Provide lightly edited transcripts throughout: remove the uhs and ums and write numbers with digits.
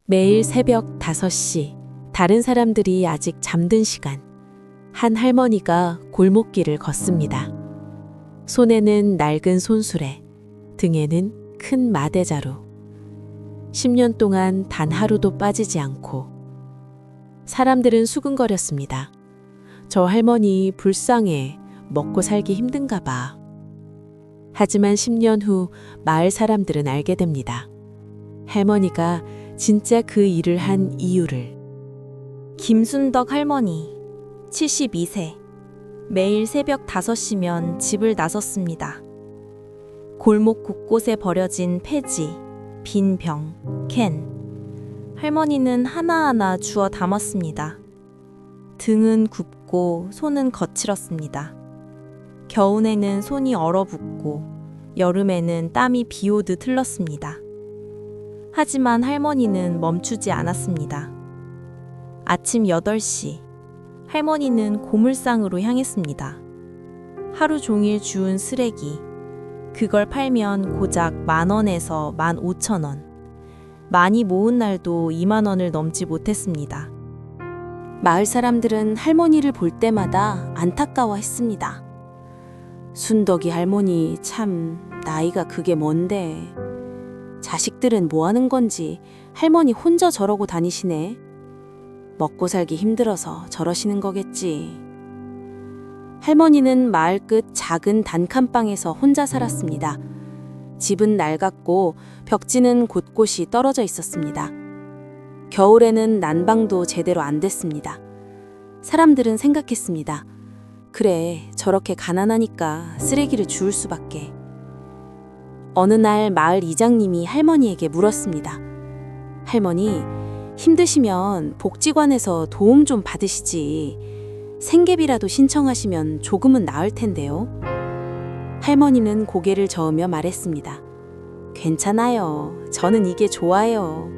매일 새벽 5시, 다른 사람들이 아직 잠든 시간, 한 할머니가 골목길을 걷습니다. 손에는 낡은 손수레, 등에는 큰 마대자루. 10년 동안 단 하루도 빠지지 않고. 사람들은 수근거렸습니다. 저 할머니 불쌍해, 먹고 살기 힘든가 봐. 하지만 10년 후 마을 사람들은 알게 됩니다. 할머니가 진짜 그 일을 한 이유를. 김순덕 할머니, 72세. 매일 새벽 5시면 집을 나섰습니다. 골목 곳곳에 버려진 폐지, 빈 병, 캔. 할머니는 하나하나 주워 담았습니다. 등은 굽고 손은 거칠었습니다. 겨울에는 손이 얼어붙고 여름에는 땀이 비 오듯 흘렀습니다. 하지만 할머니는 멈추지 않았습니다. 아침 8시, 할머니는 고물상으로 향했습니다. 하루 종일 주운 쓰레기, 그걸 팔면 고작 10,000원에서 15,000원. 많이 모은 날도 20,000원을 넘지 못했습니다. 마을 사람들은 할머니를 볼 때마다 안타까워했습니다. 순덕이 할머니 참 나이가 그게 뭔데. 자식들은 뭐 하는 건지 할머니 혼자 저러고 다니시네. 먹고 살기 힘들어서 저러시는 거겠지. 할머니는 마을 끝 작은 단칸방에서 혼자 살았습니다. 집은 낡았고 벽지는 곳곳이 떨어져 있었습니다. 겨울에는 난방도 제대로 안 됐습니다. 사람들은 생각했습니다. 그래, 저렇게 가난하니까 쓰레기를 주울 수밖에. 어느 날 마을 이장님이 할머니에게 물었습니다. 할머니, 힘드시면 복지관에서 도움 좀 받으시지. 생계비라도 신청하시면 조금은 나을 텐데요. 할머니는 고개를 저으며 말했습니다. 괜찮아요. 저는 이게 좋아요.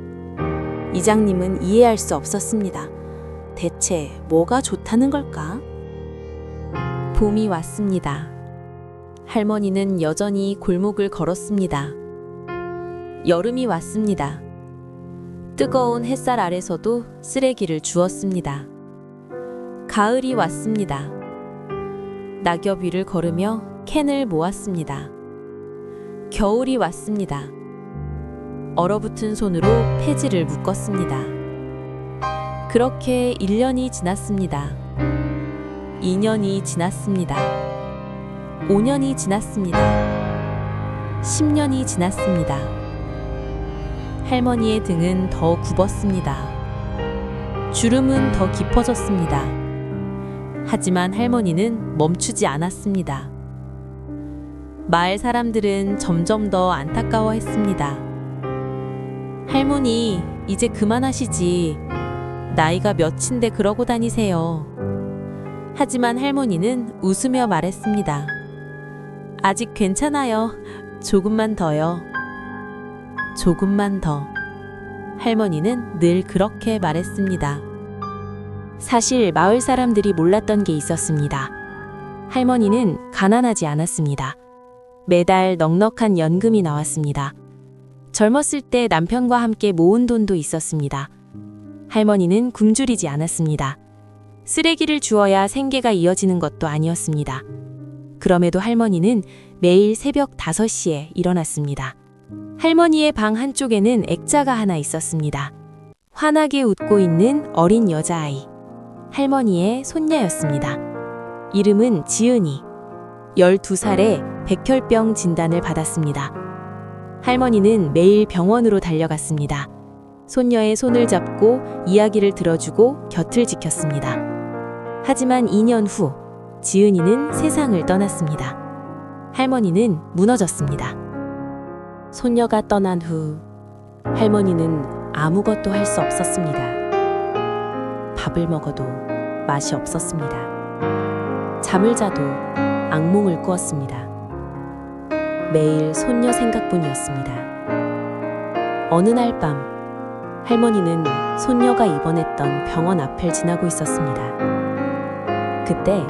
이장님은 이해할 수 없었습니다. 대체 뭐가 좋다는 걸까? 봄이 왔습니다. 할머니는 여전히 골목을 걸었습니다. 여름이 왔습니다. 뜨거운 햇살 아래서도 쓰레기를 주웠습니다. 가을이 왔습니다. 낙엽 위를 걸으며 캔을 모았습니다. 겨울이 왔습니다. 얼어붙은 손으로 폐지를 묶었습니다. 그렇게 1년이 지났습니다. 2년이 지났습니다. 5년이 지났습니다. 10년이 지났습니다. 할머니의 등은 더 굽었습니다. 주름은 더 깊어졌습니다. 하지만 할머니는 멈추지 않았습니다. 마을 사람들은 점점 더 안타까워했습니다. 할머니, 이제 그만하시지. 나이가 몇인데 그러고 다니세요. 하지만 할머니는 웃으며 말했습니다. 아직 괜찮아요. 조금만 더요. 조금만 더. 할머니는 늘 그렇게 말했습니다. 사실 마을 사람들이 몰랐던 게 있었습니다. 할머니는 가난하지 않았습니다. 매달 넉넉한 연금이 나왔습니다. 젊었을 때 남편과 함께 모은 돈도 있었습니다. 할머니는 굶주리지 않았습니다. 쓰레기를 주워야 생계가 이어지는 것도 아니었습니다. 그럼에도 할머니는 매일 새벽 5시에 일어났습니다. 할머니의 방 한쪽에는 액자가 하나 있었습니다. 환하게 웃고 있는 어린 여자아이. 할머니의 손녀였습니다. 이름은 지은이. 12살에 백혈병 진단을 받았습니다. 할머니는 매일 병원으로 달려갔습니다. 손녀의 손을 잡고 이야기를 들어주고 곁을 지켰습니다. 하지만 2년 후 지은이는 세상을 떠났습니다. 할머니는 무너졌습니다. 손녀가 떠난 후 할머니는 아무것도 할 수 없었습니다. 밥을 먹어도 맛이 없었습니다. 잠을 자도 악몽을 꾸었습니다. 매일 손녀 생각뿐이었습니다. 어느 날 밤 할머니는 손녀가 입원했던 병원 앞을 지나고 있었습니다. 그때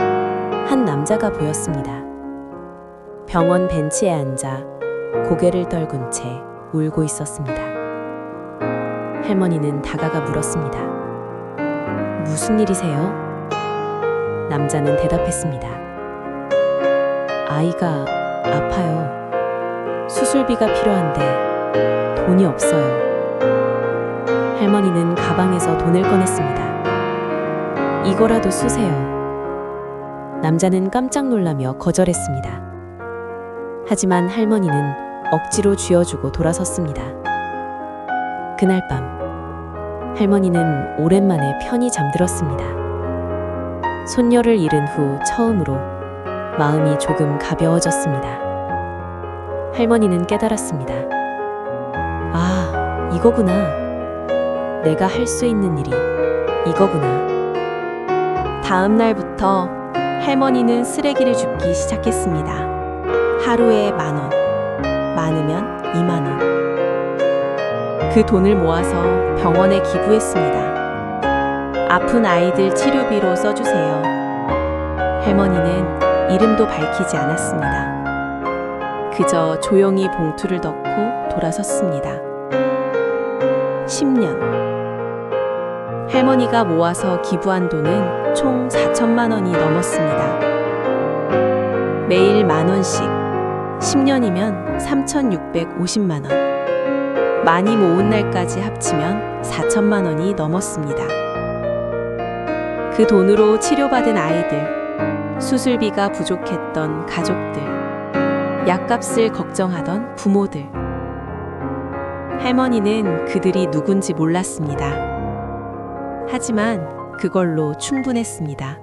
한 남자가 보였습니다. 병원 벤치에 앉아 고개를 떨군 채 울고 있었습니다. 할머니는 다가가 물었습니다. 무슨 일이세요? 남자는 대답했습니다. 아이가 아파요. 수술비가 필요한데 돈이 없어요. 할머니는 가방에서 돈을 꺼냈습니다. 이거라도 쓰세요. 남자는 깜짝 놀라며 거절했습니다. 하지만 할머니는 억지로 쥐어주고 돌아섰습니다. 그날 밤, 할머니는 오랜만에 편히 잠들었습니다. 손녀를 잃은 후 처음으로 마음이 조금 가벼워졌습니다. 할머니는 깨달았습니다. 아, 이거구나. 내가 할 수 있는 일이 이거구나. 다음 날부터 할머니는 쓰레기를 줍기 시작했습니다. 하루에 10,000원, 많으면 20,000원. 그 돈을 모아서 병원에 기부했습니다. 아픈 아이들 치료비로 써주세요. 할머니는 이름도 밝히지 않았습니다. 그저 조용히 봉투를 넣고 돌아섰습니다. 10년. 할머니가 모아서 기부한 돈은 총 4천만 원이 넘었습니다. 매일 10,000원씩 10년이면 3,650만 원. 많이 모은 날까지 합치면 4천만 원이 넘었습니다. 그 돈으로 치료받은 아이들, 수술비가 부족했던 가족들, 약값을 걱정하던 부모들. 할머니는 그들이 누군지 몰랐습니다. 하지만 그걸로 충분했습니다.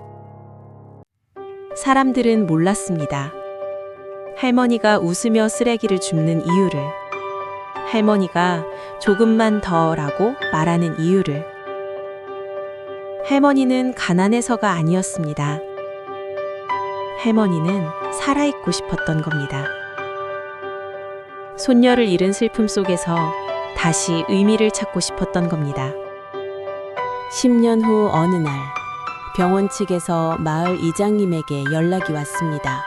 사람들은 몰랐습니다. 할머니가 웃으며 쓰레기를 줍는 이유를, 할머니가 조금만 더라고 말하는 이유를. 할머니는 가난해서가 아니었습니다. 할머니는 살아있고 싶었던 겁니다. 손녀를 잃은 슬픔 속에서 다시 의미를 찾고 싶었던 겁니다. 10년 후 어느 날, 병원 측에서 마을 이장님에게 연락이 왔습니다.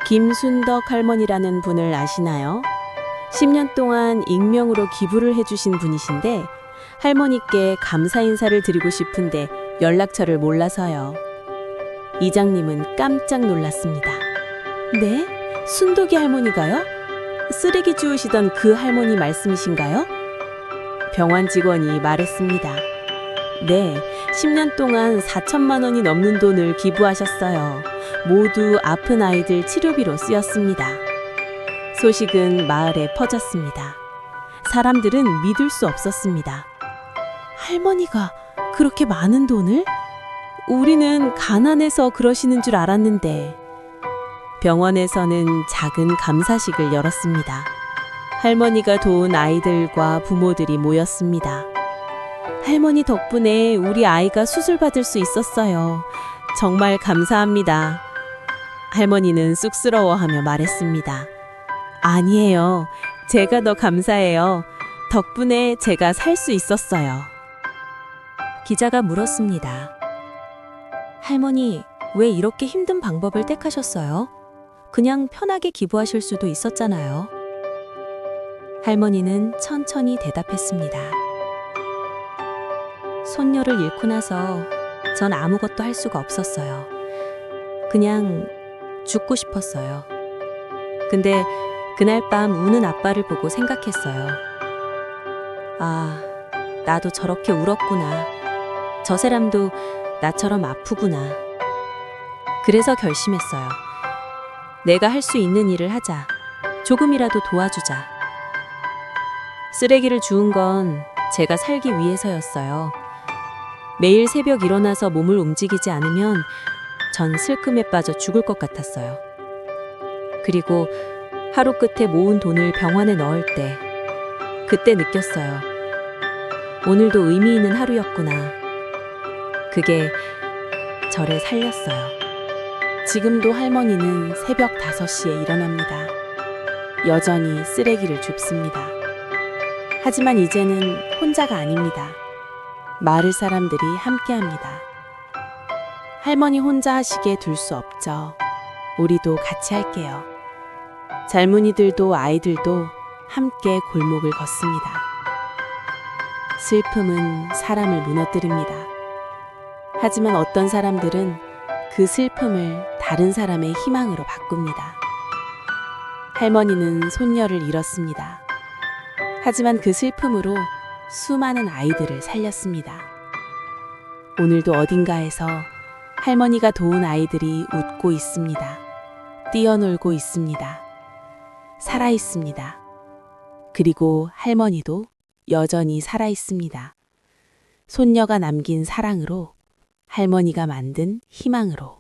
김순덕 할머니라는 분을 아시나요? 10년 동안 익명으로 기부를 해주신 분이신데 할머니께 감사 인사를 드리고 싶은데 연락처를 몰라서요. 이장님은 깜짝 놀랐습니다. 네? 순덕이 할머니가요? 쓰레기 주우시던 그 할머니 말씀이신가요? 병원 직원이 말했습니다. 네, 10년 동안 4천만 원이 넘는 돈을 기부하셨어요. 모두 아픈 아이들 치료비로 쓰였습니다. 소식은 마을에 퍼졌습니다. 사람들은 믿을 수 없었습니다. 할머니가 그렇게 많은 돈을? 우리는 가난해서 그러시는 줄 알았는데. 병원에서는 작은 감사식을 열었습니다. 할머니가 도운 아이들과 부모들이 모였습니다. 할머니 덕분에 우리 아이가 수술받을 수 있었어요. 정말 감사합니다. 할머니는 쑥스러워하며 말했습니다. 아니에요. 제가 더 감사해요. 덕분에 제가 살 수 있었어요. 기자가 물었습니다. 할머니, 왜 이렇게 힘든 방법을 택하셨어요? 그냥 편하게 기부하실 수도 있었잖아요. 할머니는 천천히 대답했습니다. 손녀를 잃고 나서 전 아무것도 할 수가 없었어요. 그냥 죽고 싶었어요. 근데 그날 밤 우는 아빠를 보고 생각했어요. 아, 나도 저렇게 울었구나. 저 사람도 나처럼 아프구나. 그래서 결심했어요. 내가 할 수 있는 일을 하자. 조금이라도 도와주자. 쓰레기를 주운 건 제가 살기 위해서였어요. 매일 새벽 일어나서 몸을 움직이지 않으면 전 슬픔에 빠져 죽을 것 같았어요. 그리고 하루 끝에 모은 돈을 병원에 넣을 때 그때 느꼈어요. 오늘도 의미 있는 하루였구나. 그게 저를 살렸어요. 지금도 할머니는 새벽 5시에 일어납니다. 여전히 쓰레기를 줍습니다. 하지만 이제는 혼자가 아닙니다. 마을 사람들이 함께합니다. 할머니 혼자 하시게 둘 수 없죠. 우리도 같이 할게요. 젊은이들도 아이들도 함께 골목을 걷습니다. 슬픔은 사람을 무너뜨립니다. 하지만 어떤 사람들은 그 슬픔을 다른 사람의 희망으로 바꿉니다. 할머니는 손녀를 잃었습니다. 하지만 그 슬픔으로 수많은 아이들을 살렸습니다. 오늘도 어딘가에서 할머니가 도운 아이들이 웃고 있습니다. 뛰어놀고 있습니다. 살아 있습니다. 그리고 할머니도 여전히 살아 있습니다. 손녀가 남긴 사랑으로, 할머니가 만든 희망으로.